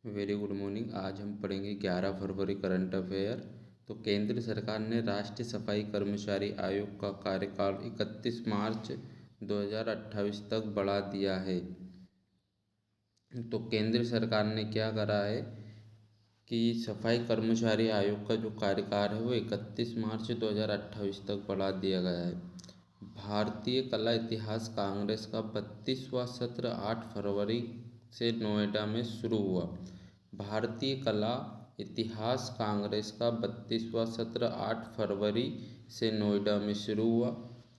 Very good morning. आज हम पढ़ेंगे 11 फरवरी करंट अफेयर। तो केंद्र सरकार ने राष्ट्रीय सफाई कर्मचारी आयोग का कार्यकाल 31 मार्च 2028 तक बढ़ा दिया है। तो केंद्र सरकार ने क्या करा है कि सफाई कर्मचारी आयोग का जो कार्यकाल है वो 31 मार्च 2028 तक बढ़ा दिया गया है। भारतीय कला इतिहास कांग्रेस का 32वां सत्र 8 फरवरी से नोएडा में शुरू हुआ। भारतीय कला इतिहास कांग्रेस का 32वां सत्र 8 फरवरी से नोएडा में शुरू हुआ।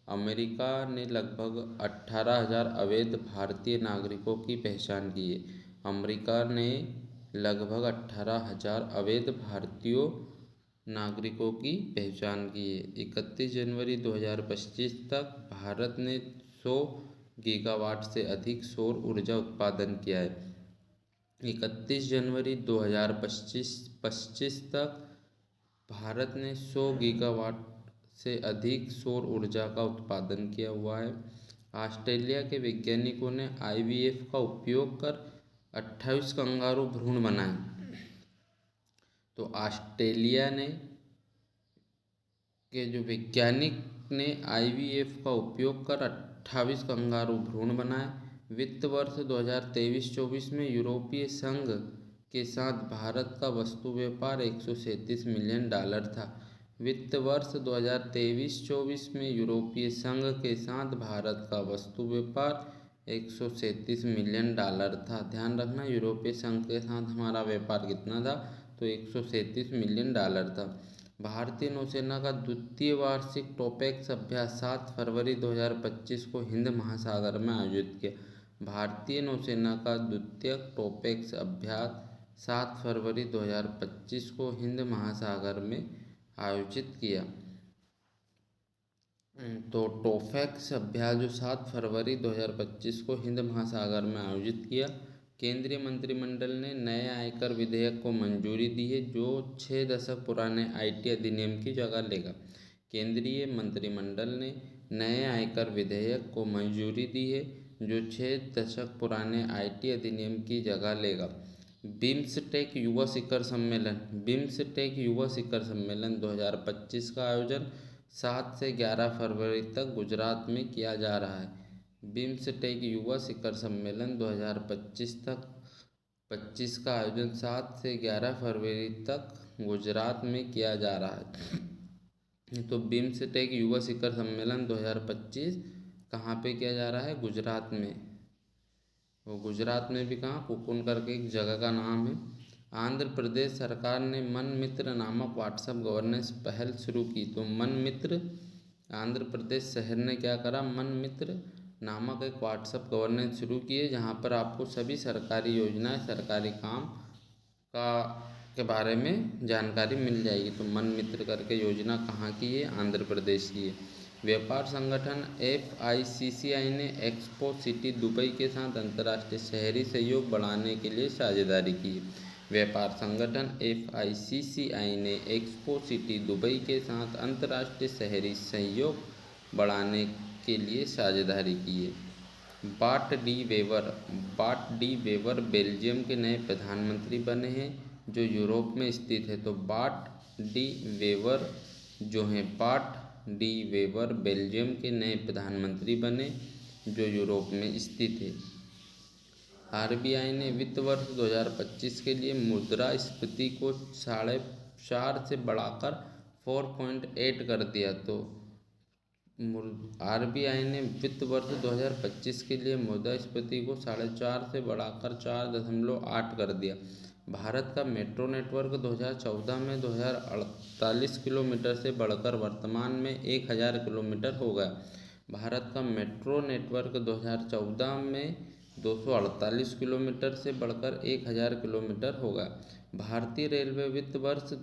अमेरिका ने लगभग 18,000 अवैध भारतीय नागरिकों की पहचान की है। अमेरिका ने लगभग 18,000 अवैध भारतीय नागरिकों की पहचान की है। 31 जनवरी 2025 तक भारत ने 100 गीगावाट से अधिक सौर ऊर्जा उत्पादन किया है। 31 जनवरी 2025 तक भारत ने 100 गीगावाट से अधिक सौर ऊर्जा का उत्पादन किया हुआ है। ऑस्ट्रेलिया के वैज्ञानिकों ने IVF का उपयोग कर 28 कंगारू भ्रूण बनाए। तो ऑस्ट्रेलिया के जो वैज्ञानिक ने IVF का उपयोग कर 28 कंगारू भ्रूण बनाए। वित्त वर्ष 2023-24 में यूरोपीय संघ के साथ भारत का वस्तु व्यापार $137 मिलियन था। वित्त वर्ष 2023-24 में यूरोपीय संघ के साथ भारत का वस्तु व्यापार $137 मिलियन था। ध्यान रखना, यूरोपीय संघ के साथ हमारा व्यापार कितना था, तो $137 मिलियन था। भारतीय नौसेना का द्वितीय वार्षिक टोपेक्स अभ्यास 7 फरवरी 2025 को हिंद महासागर में आयोजित किया। भारतीय नौसेना का द्वितीय टोपेक्स अभ्यास 7 फरवरी 2025 को हिंद महासागर में आयोजित किया। तो टोपेक्स अभ्यास जो 7 फरवरी 2025 को हिंद महासागर में आयोजित किया। केंद्रीय मंत्रिमंडल ने नए आयकर विधेयक को मंजूरी दी है जो 6 दशक पुराने IT अधिनियम की जगह लेगा। केंद्रीय मंत्रिमंडल ने नए आयकर विधेयक को मंजूरी दी है जो 6 दशक पुराने IT अधिनियम की जगह लेगा। बिम्सटेक युवा शिखर सम्मेलन 2025 का आयोजन 7 से 11 फरवरी तक गुजरात में किया जा रहा है। बिम्सटेक युवा शिखर सम्मेलन 2025 का आयोजन 7 से 11 फरवरी तक गुजरात में किया जा रहा है। तो बिम्सटेक युवा शिखर सम्मेलन 2025 कहाँ पे किया जा रहा है? गुजरात में। वो गुजरात में भी कहाँ, कुकुन करके एक जगह का नाम है। आंध्र प्रदेश सरकार ने मन मित्र नामक व्हाट्सएप गवर्नेंस पहल शुरू की। तो मन मित्र, आंध्र प्रदेश शहर ने क्या करा, मन मित्र नामक एक व्हाट्सएप गवर्नेंस शुरू की है जहाँ पर आपको सभी सरकारी योजनाएं, सरकारी काम के बारे में जानकारी मिल जाएगी। तो मन मित्र करके योजना कहाँ की है? आंध्र प्रदेश की है। व्यापार संगठन FICCI ने एक्सपो सिटी दुबई के साथ अंतर्राष्ट्रीय शहरी सहयोग बढ़ाने के लिए साझेदारी की है। व्यापार संगठन FICCI ने एक्सपो सिटी दुबई के साथ अंतर्राष्ट्रीय शहरी सहयोग बढ़ाने के लिए साझेदारी की है। बार्ट डी वेवर बेल्जियम के नए प्रधानमंत्री बने हैं जो यूरोप में स्थित है। तो बार्ट डी वेवर बेल्जियम के नए प्रधानमंत्री बने जो यूरोप में स्थित है। RBI ने वित्त वर्ष 2025 के लिए मुद्रास्फीति को 4.5 से बढ़ाकर 4.8 कर दिया। तो RBI ने वित्त वर्ष 2025 के लिए मुद्रास्फीति को 4.5 से बढ़ाकर 4.8 कर दिया। भारत का मेट्रो नेटवर्क 2014 में 2048 किलोमीटर से बढ़कर वर्तमान में 1000 किलोमीटर हो गया। भारत का मेट्रो नेटवर्क 2014 में 248 किलोमीटर से बढ़कर 1000 किलोमीटर हो गया। भारतीय रेलवे वित्त वर्ष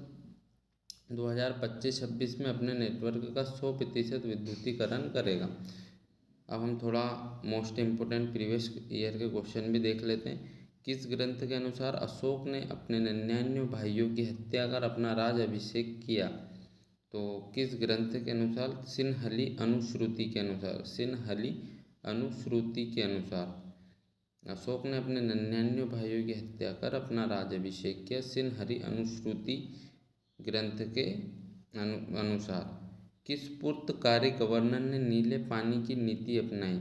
2025-26 में अपने नेटवर्क का 100% विद्युतीकरण करेगा। अब हम थोड़ा मोस्ट इम्पोर्टेंट प्रीवियस ईयर के क्वेश्चन भी देख लेते हैं। किस ग्रंथ के अनुसार अशोक ने अपने 99 भाइयों की हत्या कर अपना राज अभिषेक किया? तो किस ग्रंथ के अनुसार? सिनहली अनुश्रुति के अनुसार। अशोक ने अपने 99 भाइयों की हत्या कर अपना राज्याभिषेक किया। सिन्हरी अनुश्रुति ग्रंथ के अनुसार किस पुर्तगाली गवर्नर ने नीले पानी की नीति अपनाई?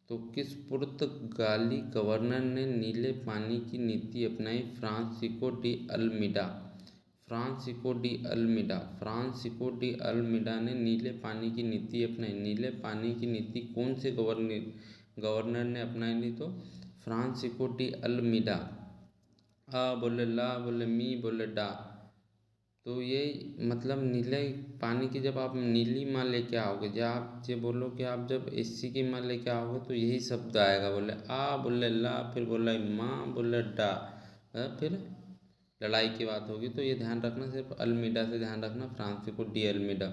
तो किस पुर्तगाली गवर्नर ने नीले पानी की नीति अपनाई? Francisco de Almeida. Francisco de Almeida. Francisco de Almeida ने नीले पानी की नीति अपनाई। नीले पानी की नीति कौन से गवर्नर ने अपनाई थी? तो फ्रांसिस्को डी अल्मीडा। आ बोले ला, बोले मी, बोले डा। तो ये मतलब नीले पानी की जब आप नीली माँ लेके आओगे, जब आप ये बोलो कि आप जब एसी की माँ लेके आओगे तो यही शब्द आएगा। बोले आ, बोले ला, फिर बोले माँ, बोले डा, फिर लड़ाई की बात होगी। तो ये ध्यान रखना, सिर्फ अल्मीडा से ध्यान रखना, फ्रांसिस्को डी अल्मीडा।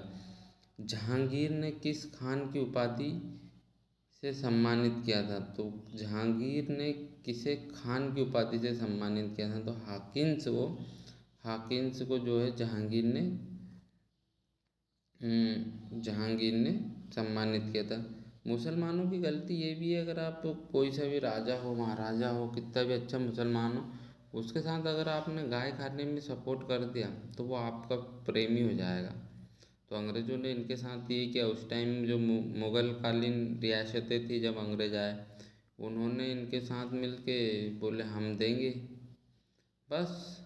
जहांगीर ने किस खान की उपाधि से सम्मानित किया था? तो जहांगीर ने किसे खान की उपाधि से सम्मानित किया था? तो हाकिन्स को जो है जहांगीर ने सम्मानित किया था। मुसलमानों की गलती ये भी है, अगर आप कोई सा भी राजा हो, महाराजा हो, कितना भी अच्छा मुसलमान हो, उसके साथ अगर आपने गाय खाने में सपोर्ट कर दिया तो वो आपका प्रेमी हो जाएगा। तो अंग्रेज़ों ने इनके साथ ये किया। उस टाइम जो मुग़ल कालीन रियासतें थी, जब अंग्रेज आए, उन्होंने इनके साथ मिलके बोले हम देंगे, बस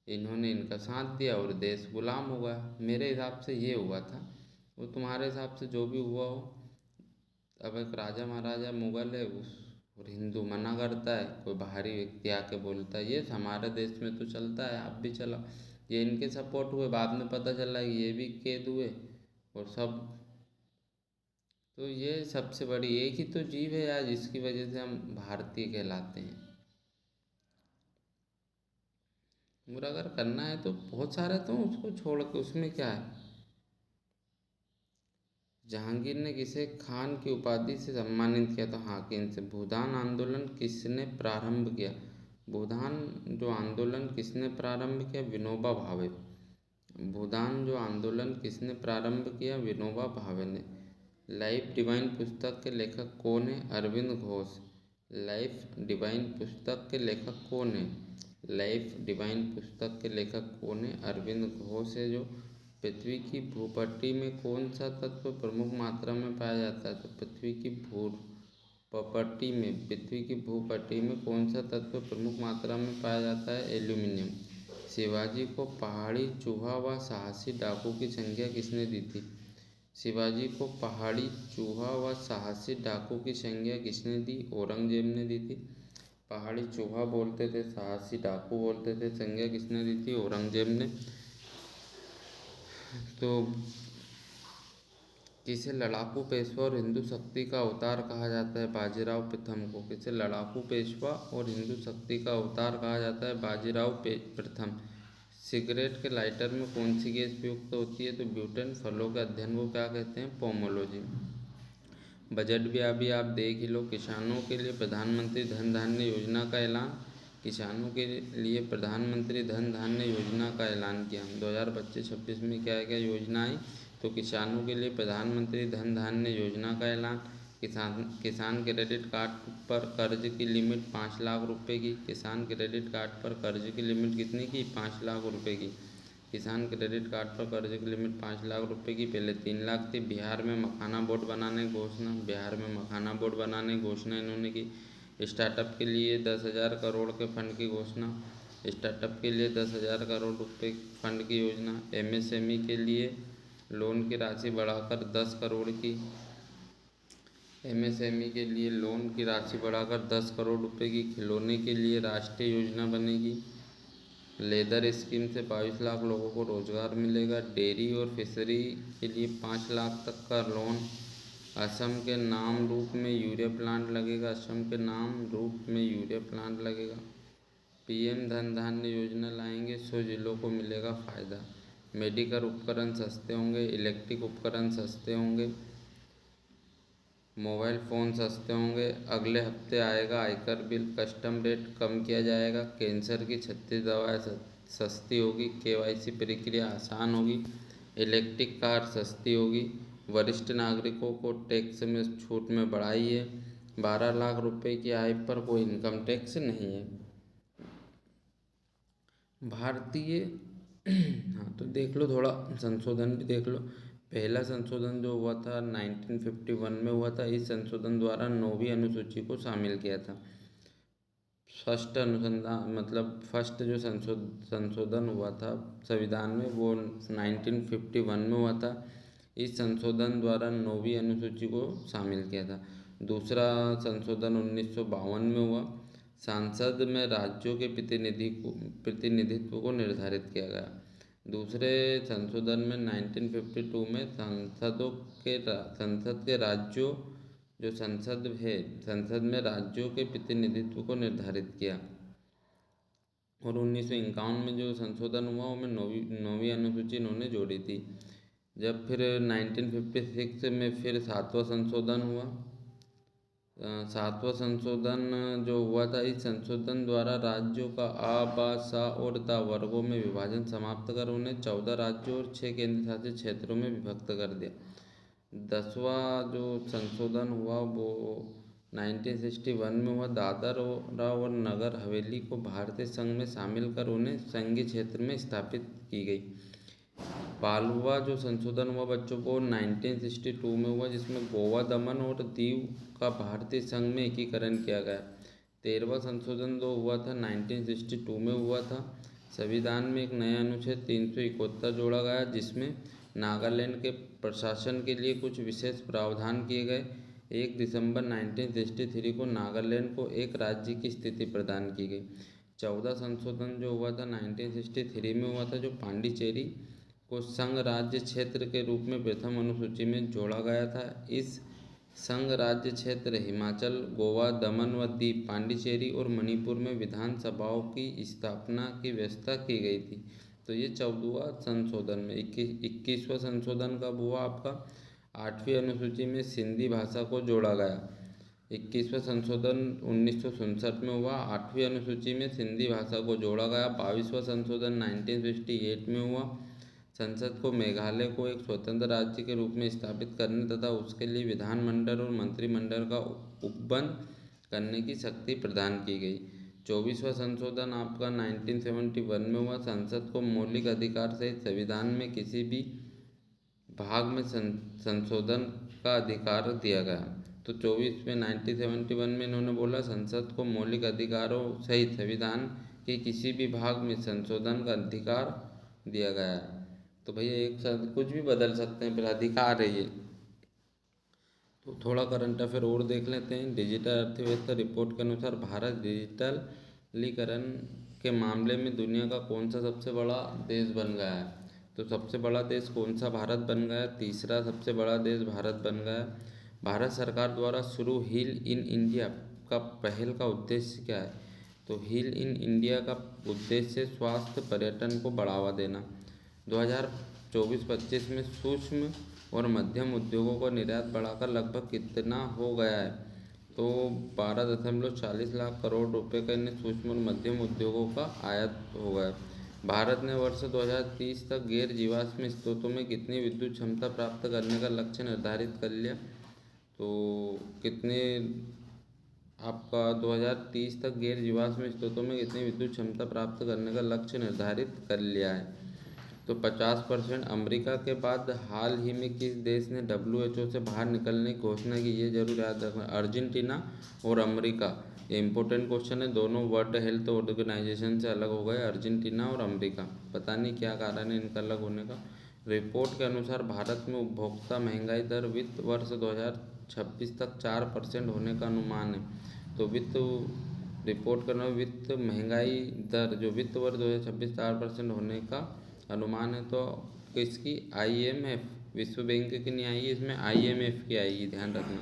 इन्होंने इनका साथ दिया और देश गुलाम हो गया। मेरे हिसाब से ये हुआ था। वो तुम्हारे हिसाब से जो भी हुआ हो। अब एक राजा महाराजा मुग़ल है और हिंदू मना करता है, कोई बाहरी व्यक्ति आके बोलता है, ये हमारे देश में तो चलता है, आप भी चलाओ। ये इनके सपोर्ट हुए, बाद में पता चला कि ये भी कैद हुए और सब। तो ये सबसे बड़ी एक ही तो जीव है यार, जिसकी वजह से हम भारतीय कहलाते हैं। और अगर करना है तो बहुत सारे, तो उसको छोड़ के उसमें क्या है। जहांगीर ने किसे खान की उपाधि से सम्मानित किया? तो हाकिम से। भूदान आंदोलन किसने प्रारंभ किया? भूदान जो आंदोलन किसने प्रारंभ किया? विनोबा भावे। भूदान जो आंदोलन किसने प्रारंभ किया? विनोबा भावे ने। लाइफ डिवाइन पुस्तक के लेखक कौन है? अरविंद घोष। लाइफ डिवाइन पुस्तक के लेखक कौन है? लाइफ डिवाइन पुस्तक के लेखक कौन है? अरविंद घोष है। जो पृथ्वी की भूपट्टी में कौन सा तत्व प्रमुख मात्रा में पाया जाता है? तो पृथ्वी की भूपट्टी में कौन सा तत्व प्रमुख मात्रा में पाया जाता है? एल्यूमिनियम। शिवाजी को पहाड़ी चूहा व साहसी डाकू की संज्ञा किसने दी थी? शिवाजी को पहाड़ी चूहा व साहसी डाकू की संज्ञा किसने दी? औरंगजेब ने दी थी। पहाड़ी चूहा बोलते थे, साहसी डाकू बोलते थे, संज्ञा किसने दी थी? औरंगजेब ने। तो किसे लड़ाकू पेशवा और हिंदू शक्ति का अवतार कहा जाता है? बाजीराव प्रथम को। किसे लड़ाकू पेशवा और हिंदू शक्ति का अवतार कहा जाता है? बाजीराव प्रथम। सिगरेट के लाइटर में कौन सी गैस प्रयुक्त होती है? तो ब्यूटेन। फलों के अध्ययन को क्या कहते हैं? पोमोलॉजी। बजट भी अभी आप देख ही लो। किसानों के लिए प्रधानमंत्री धन धान्य योजना का ऐलान। किसानों के लिए प्रधानमंत्री धन धान्य योजना का ऐलान किया। 2025-26 में क्या क्या योजना आई? तो किसानों के लिए प्रधानमंत्री धन धान्य योजना का ऐलान। किसान क्रेडिट कार्ड पर कर्ज की लिमिट 5 लाख रुपए की। किसान क्रेडिट कार्ड पर कर्ज की लिमिट कितने की? 5 लाख रुपए की। किसान क्रेडिट कार्ड पर कर्ज की लिमिट 5 लाख रुपए की, पहले 3 लाख थी। बिहार में मखाना बोर्ड बनाने की घोषणा। बिहार में मखाना बोर्ड बनाने की घोषणा इन्होंने की। स्टार्टअप के लिए 10,000 करोड़ के फंड की घोषणा। स्टार्टअप के लिए 10,000 करोड़ रुपए फंड की योजना। एमएसएमई के लिए लोन की राशि बढ़ाकर 10 करोड़ की। एमएसएमई के लिए लोन की राशि बढ़ाकर 10 करोड़ रुपए की। खिलौने के लिए राष्ट्रीय योजना बनेगी। लेदर स्कीम से 22 लाख लोगों को रोजगार मिलेगा। डेयरी और फिशरी के लिए 5 लाख तक का लोन। असम के नाम रूप में यूरिया प्लांट लगेगा। असम के नाम रूप में यूरिया प्लांट लगेगा। पीएम धन धान्य योजना लाएंगे, 100 जिलों को मिलेगा फ़ायदा। मेडिकल उपकरण सस्ते होंगे। इलेक्ट्रिक उपकरण सस्ते होंगे। मोबाइल फ़ोन सस्ते होंगे। अगले हफ्ते आएगा आयकर बिल। कस्टम रेट कम किया जाएगा। कैंसर की 36 दवाएँ सस्ती होगी। केवाईसी प्रक्रिया आसान होगी। इलेक्ट्रिक कार सस्ती होगी। वरिष्ठ नागरिकों को टैक्स में छूट में बढ़ाई है। 12 लाख रुपए की आय पर कोई इनकम टैक्स नहीं है। भारतीय हाँ तो देख लो, थोड़ा संशोधन भी देख लो। पहला संशोधन जो हुआ था 1951 में हुआ था। इस संशोधन द्वारा 9वीं अनुसूची को शामिल किया था। फर्स्ट अनुसंधान मतलब फर्स्ट जो संशोधन हुआ था संविधान में वो 1951 में हुआ था। इस संशोधन द्वारा 9वीं अनुसूची को शामिल किया था। दूसरा संशोधन 1952 में हुआ। संसद में राज्यों के प्रतिनिधित्व को निर्धारित किया गया। दूसरे संशोधन में 1952 में संसद के राज्यों जो संसद है, संसद में राज्यों के प्रतिनिधित्व को निर्धारित किया। और 1951 में जो संशोधन हुआ उसमें नौवीं अनुसूची इन्होंने जोड़ी थी। जब फिर 1956 में फिर सातवां संशोधन हुआ। सातवां संशोधन जो हुआ था, इस संशोधन द्वारा राज्यों का आ, बा, सा और दा वर्गों में विभाजन समाप्त कर उन्हें 14 राज्यों और 6 केंद्र शासित क्षेत्रों में विभक्त कर दिया। 10वां जो संशोधन हुआ वो 1961 में हुआ। दादरा और नगर हवेली को भारतीय संघ में शामिल कर उन्हें संघीय क्षेत्र में स्थापित की गई। 12वां जो संशोधन हुआ बच्चों को 1962 में हुआ, जिसमें गोवा, दमन और दीव का भारतीय संघ में एकीकरण किया गया। 13वां संशोधन जो हुआ था 1962 में हुआ था। संविधान में एक नया अनुच्छेद 371 जोड़ा गया, जिसमें नागालैंड के प्रशासन के लिए कुछ विशेष प्रावधान किए गए। 1 दिसंबर 1963 को नागालैंड को एक राज्य की स्थिति प्रदान की गई। 14 संशोधन जो हुआ था 1963 में हुआ था, जो पांडिचेरी को संघ राज्य क्षेत्र के रूप में प्रथम अनुसूची में जोड़ा गया था। इस संघ राज्य क्षेत्र हिमाचल, गोवा, दमन व दीव, पांडिचेरी और मणिपुर में विधानसभाओं की स्थापना की व्यवस्था की गई थी। तो ये 14वां संशोधन में 21वां संशोधन कब हुआ आपका 8वीं अनुसूची में सिंधी भाषा को जोड़ा गया। 21वां संशोधन 1967 में हुआ। 8वीं अनुसूची में सिंधी भाषा को जोड़ा गया। 22वां संशोधन 1968 में हुआ। संसद को मेघालय को एक स्वतंत्र राज्य के रूप में स्थापित करने तथा उसके लिए विधानमंडल और मंत्रिमंडल का उपबंध करने की शक्ति प्रदान की गई। 24वां संशोधन आपका 1971 में हुआ। संसद को मौलिक अधिकार सहित संविधान में किसी भी भाग में संशोधन का अधिकार दिया गया। तो 24 में 1971 में इन्होंने बोला संसद को मौलिक अधिकारों सहित संविधान के किसी भी भाग में संशोधन का अधिकार दिया गया है। तो भैया एक साथ कुछ भी बदल सकते हैं, फिर अधिकार है ये। तो थोड़ा करंट अफेयर और देख लेते हैं। डिजिटल अर्थव्यवस्था रिपोर्ट के अनुसार भारत डिजिटलीकरण के मामले में दुनिया का कौन सा सबसे बड़ा देश बन गया है। तो सबसे बड़ा देश कौन सा भारत बन गया है। तीसरा सबसे बड़ा देश भारत बन गया है। भारत सरकार द्वारा शुरू हील इन इंडिया का पहल का उद्देश्य क्या है। तो हील इन इंडिया का उद्देश्य स्वास्थ्य पर्यटन को बढ़ावा देना। 2024-25 में सूक्ष्म और मध्यम उद्योगों का निर्यात बढ़ाकर लगभग कितना हो गया है। तो 12.40 लाख करोड़ रुपए का इन सूक्ष्म और मध्यम उद्योगों का आयात हो गया है। भारत ने वर्ष 2030 तक गैर जीवाश्म स्रोतों में कितनी विद्युत क्षमता प्राप्त करने का लक्ष्य निर्धारित कर लिया। तो कितने आपका 2030 तक गैर जीवाश्म स्रोतों में कितनी विद्युत क्षमता प्राप्त करने का लक्ष्य निर्धारित कर लिया है। तो 50%। अमेरिका के बाद हाल ही में किस देश ने WHO से बाहर निकलने की घोषणा की, ये जरूर याद रखना। अर्जेंटीना और अमेरिका, ये इंपॉर्टेंट क्वेश्चन है। दोनों वर्ल्ड हेल्थ ऑर्गेनाइजेशन से अलग हो गए, अर्जेंटीना और अमेरिका। पता नहीं क्या कारण है इनका अलग होने का। रिपोर्ट के अनुसार भारत में उपभोक्ता महंगाई दर वित्त वर्ष 2026 तक 4% होने का अनुमान है। तो रिपोर्ट करना वित्त महंगाई दर जो वित्त वर्ष 2026 4% होने का अनुमान है। तो किसकी, IMF, विश्व बैंक की नहीं आएगी इसमें, IMF की आएगी, ध्यान रखना।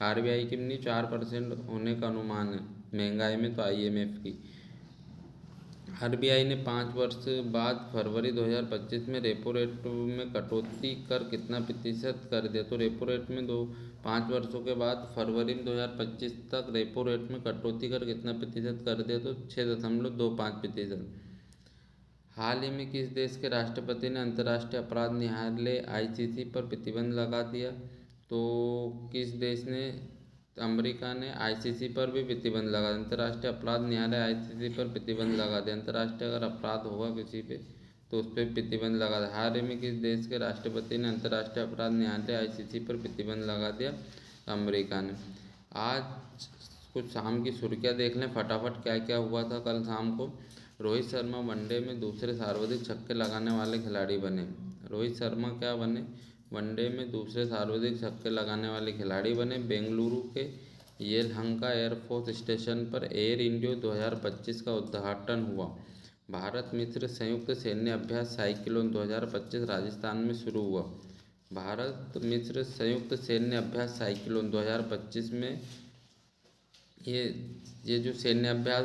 RBI की नहीं, 4% होने का अनुमान है महंगाई में, तो IMF की। RBI ने 5 वर्ष बाद फरवरी 2025 में रेपो रेट में कटौती कर कितना प्रतिशत कर दिया। तो रेपो रेट में 5 वर्षों के बाद फरवरी 2025 तक रेपो रेट में कटौती कर कितना प्रतिशत कर दिया। तो 6.25%। हाल ही में किस देश के राष्ट्रपति ने अंतर्राष्ट्रीय अपराध न्यायालय ICC पर प्रतिबंध लगा दिया। तो किस देश ने अमेरिका ने आईसीसी पर भी प्रतिबंध लगा दिया, अंतर्राष्ट्रीय अपराध न्यायालय आईसीसी पर प्रतिबंध लगा दिया। अंतर्राष्ट्रीय अगर अपराध होगा किसी पे तो उस पर प्रतिबंध लगा दिया। हाल ही में किस देश के राष्ट्रपति ने अंतर्राष्ट्रीय अपराध न्यायालय आईसीसी पर प्रतिबंध लगा दिया? अमेरिका ने। आज कुछ शाम की सुर्खियाँ देख लें फटाफट, क्या क्या हुआ था कल शाम को। रोहित शर्मा वनडे में दूसरे सर्वाधिक छक्के लगाने वाले खिलाड़ी बने। रोहित शर्मा क्या बने? वनडे में दूसरे सर्वाधिक छक्के लगाने वाले खिलाड़ी बने। बेंगलुरु के येलहंका एयरफोर्स स्टेशन पर एयर इंडिया 2025 का उद्घाटन हुआ। भारत मिस्र संयुक्त सैन्य अभ्यास साइक्लोन 2025 राजस्थान में शुरू हुआ। भारत मिस्र संयुक्त सैन्य अभ्यास साइक्लोन 2025 में ये जो सैन्य अभ्यास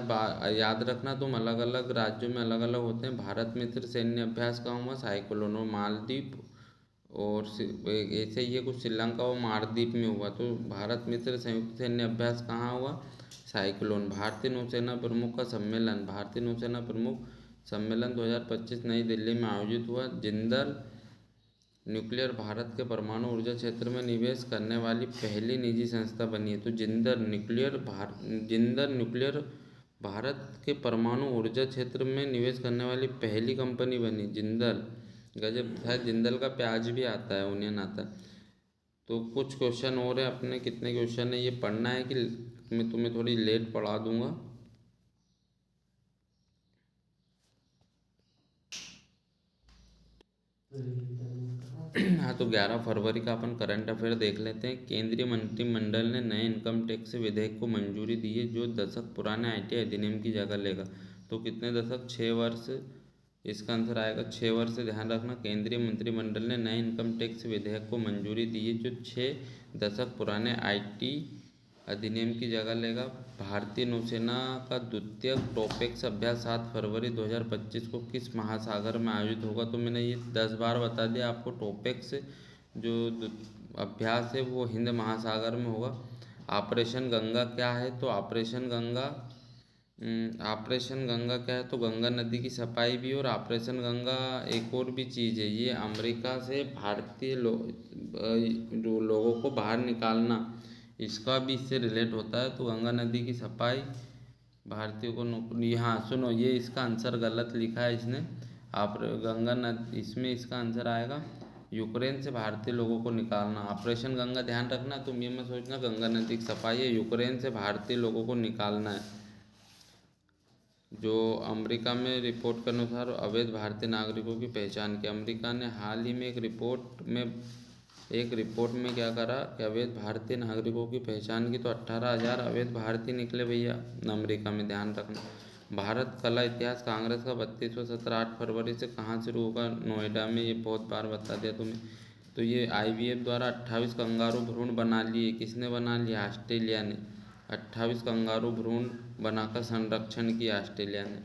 याद रखना तुम, अलग अलग राज्यों में अलग अलग होते हैं। भारत मिस्र सैन्य अभ्यास कहाँ हुआ? साइक्लोन। और मालदीव और ऐसे ही कुछ श्रीलंका और मालदीव में हुआ। तो भारत मिस्र संयुक्त सैन्य अभ्यास कहाँ हुआ? साइक्लोन। भारतीय नौसेना प्रमुख का सम्मेलन, भारतीय नौसेना प्रमुख सम्मेलन 2025 नई दिल्ली में आयोजित हुआ। जिंदल न्यूक्लियर भारत के परमाणु ऊर्जा क्षेत्र में निवेश करने वाली पहली निजी संस्था बनी है। तो जिंदल न्यूक्लियर भारत के परमाणु ऊर्जा क्षेत्र में निवेश करने वाली पहली कंपनी बनी जिंदल। गजब। शायद जिंदल का प्याज भी आता है, ओनियन आता है। तो कुछ क्वेश्चन और है अपने, कितने क्वेश्चन है ये पढ़ना है कि मैं तुम्हें थोड़ी लेट पढ़ा दूंगा। हाँ, तो 11 फरवरी का अपन करंट अफेयर देख लेते हैं। केंद्रीय मंत्रिमंडल ने नए इनकम टैक्स विधेयक को मंजूरी दी है जो दशक पुराने आईटी अधिनियम की जगह लेगा। तो कितने दशक? 6 वर्ष। इसका आंसर आएगा 6 वर्ष से। ध्यान रखना, केंद्रीय मंत्रिमंडल ने नए इनकम टैक्स विधेयक को मंजूरी दी है जो 6 दशक पुराने आईटी अधिनियम की जगह लेगा। भारतीय नौसेना का द्वितीय टोपेक्स अभ्यास 7 फरवरी 2025 को किस महासागर में आयोजित होगा? तो मैंने ये 10 बार बता दिया आपको। टोपेक्स जो अभ्यास है वो हिंद महासागर में होगा। ऑपरेशन गंगा क्या है? तो ऑपरेशन गंगा क्या है? तो गंगा नदी की सफाई भी। और ऑपरेशन गंगा एक और भी चीज़ है, ये अमेरिका से भारतीय जो लोगों को बाहर निकालना, इसका भी इससे रिलेट होता है। तो गंगा नदी की सफाई भारतीयों को नौकरी। हाँ सुनो, ये इसका आंसर गलत लिखा है इसने। आप गंगा नदी, इसमें इसका आंसर आएगा यूक्रेन से भारतीय लोगों को निकालना। ऑपरेशन गंगा ध्यान रखना, तुम ये मत सोचना गंगा नदी की सफाई है, यूक्रेन से भारतीय लोगों को निकालना है। जो अमेरिका में रिपोर्ट के अनुसार अवैध भारतीय नागरिकों की पहचान की। अमेरिका ने हाल ही में एक रिपोर्ट में क्या करा कि अवैध भारतीय नागरिकों की पहचान की। तो 18,000 अवैध भारतीय निकले भैया अमेरिका में, ध्यान रखना। भारत कला इतिहास कांग्रेस का 32वां सत्र 8 फरवरी से कहाँ शुरू होगा? नोएडा में। ये बहुत बार बता दिया तुम्हें। तो ये आईवीएफ द्वारा 28 कंगारू भ्रूण बना लिए। किसने बना लिया? ऑस्ट्रेलिया ने। 28 कंगारू भ्रूण बनाकर संरक्षण किया ऑस्ट्रेलिया ने।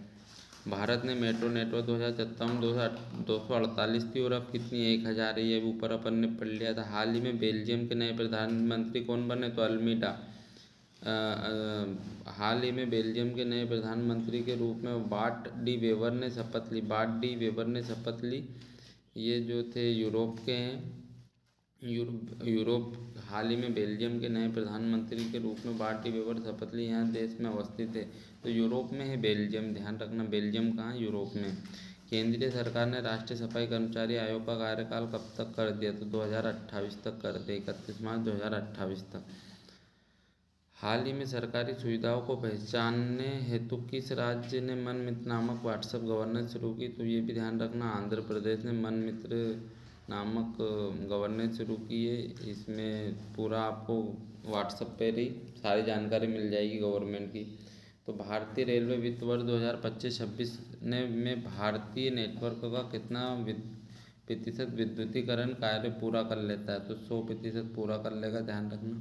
भारत ने मेट्रो नेटवर्क 248 थी और अब कितनी? 1,000 है। ये ऊपर अपन ने पढ़ लिया था। हाल ही में बेल्जियम के नए प्रधानमंत्री कौन बने? तो अल्मीडा। हाल ही में बेल्जियम के नए प्रधानमंत्री के रूप में बार्ट डी वेबर ने शपथ ली। बार्ट डी वेबर ने शपथ ली। ये जो थे यूरोप के हैं। यूरोप हाल ही में बेल्जियम के नए प्रधानमंत्री के रूप में बार्ट डी वेबर शपथ ली। यहाँ देश में अवस्थित है। तो यूरोप में है बेल्जियम, ध्यान रखना। बेल्जियम कहाँ? यूरोप में। केंद्रीय सरकार ने राष्ट्रीय सफाई कर्मचारी आयोग का कार्यकाल कब तक कर दिया? तो 2028 तक कर दिया, 31 मार्च 2028 तक। हाल ही में सरकारी सुविधाओं को पहचानने हेतु किस राज्य ने मन मित्र नामक व्हाट्सएप गवर्नेंस शुरू की? तो ये भी ध्यान रखना, आंध्र प्रदेश ने मन मित्र नामक गवर्नेंस शुरू की है। इसमें पूरा आपको व्हाट्सएप पर ही सारी जानकारी मिल जाएगी गवर्नमेंट की। तो भारतीय रेलवे वित्त वर्ष 2025-26 में भारतीय नेटवर्क का कितना प्रतिशत विद्युतीकरण कार्य पूरा कर लेता है? तो 100% पूरा कर लेगा, ध्यान रखना।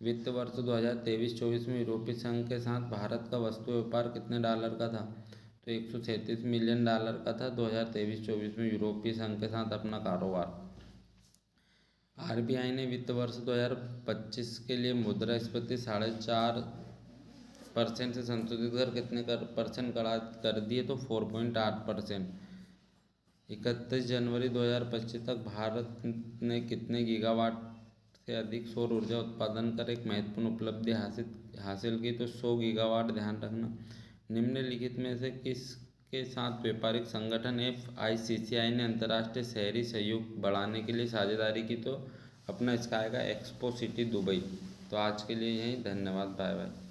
वित्त वर्ष 2023-24 में यूरोपीय संघ के साथ भारत का वस्तु व्यापार कितने डॉलर का था? तो 137 मिलियन डॉलर का था 2023-24 में यूरोपीय संघ के साथ अपना कारोबार। आरबीआई ने वित्त वर्ष 2025 के लिए मुद्रास्फीति 4.5% से संशोधित कर कितने परसेंट कर दिए? तो 4.8%। 31 जनवरी 2025 तक भारत ने कितने गीगावाट से अधिक सौर ऊर्जा उत्पादन कर एक महत्वपूर्ण उपलब्धि हासिल की। तो 100 गीगावाट ध्यान रखना। निम्नलिखित में से किसके साथ व्यापारिक संगठन FICCI ने अंतर्राष्ट्रीय शहरी सहयोग बढ़ाने के लिए साझेदारी की? तो अपना इसका आएगा एक्सपो सिटी दुबई। तो आज के लिए यही, धन्यवाद, बाय बाय।